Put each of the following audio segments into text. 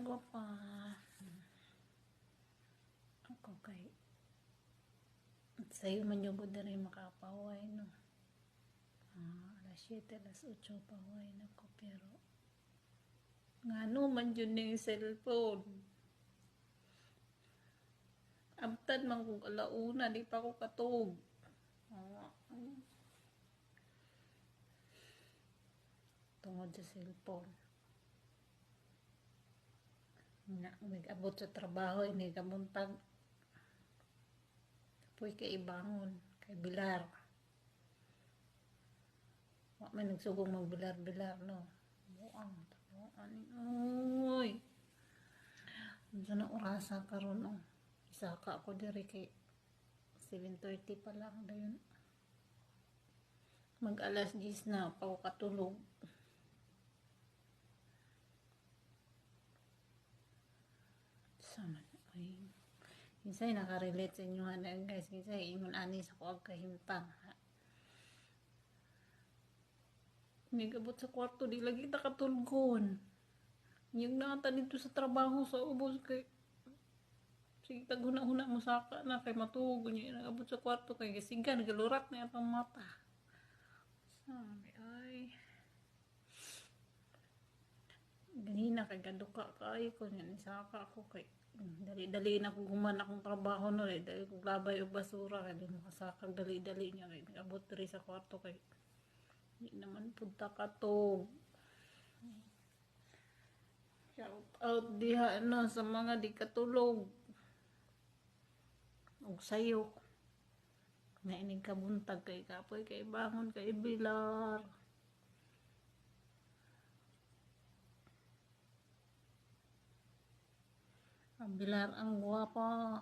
Gwapa. Ako kay sa'yo man yung good na rin makapaway, no? Alas 7, alas 8 paway na ko, pero nga no man yun yung cellphone. Abtad man kong alauna, di pa ako katog. Tungod sa cellphone. Nag-abot sa trabaho, ini kamuntag. Apoy kay ibangon, kay bilar. May nagsugong magbilar-bilar, no? Buang, uy. Ano na orasa karon, no? Isa ka ako diri kay 7:30 pa lang dayon. Mag-alas 10 na pa ako katulog. Sama na ay. Kinsay nakarelate sa inyo na guys, kinsay ingon ani sa kuag kahimtang. Nagabot sa kwarto di lagi ta katulgon. Yung nata dito sa trabaho sa ubos kay sige taghuna-huna mo saka na kay matuog niya nagabot sa kwarto kay gasigan galurat na atong mata. Sabi ay ganina kay gaduka kay ko niya saka ako kay dali-dali na kung guman akong trabaho no dali kong labay o basura kay di makasakag dali-dali niya kay nagabot diri sa kwarto kay di naman punta katog. Shout out diha na sa mga di katulog og sayo na ining kabuntag kay kapoy kay bangon kay bilar. Ang bilar ang gwapa,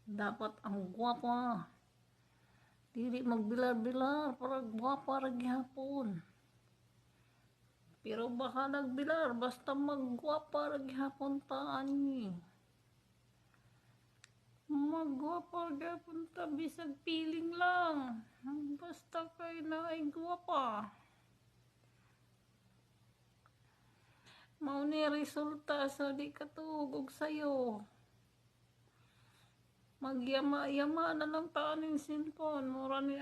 dapat ang gwapa dili magbilar-bilar para gwapa ra gihapon. Pero baka nagbilar basta maggwapa ra gihapon ta ani. Magwapa gapon ta bisag piling lang. Basta kay naay gwapa. Mao ni resulta sa di katugog sayo. Magyama-yama na lang ta ning cellphone, mura ni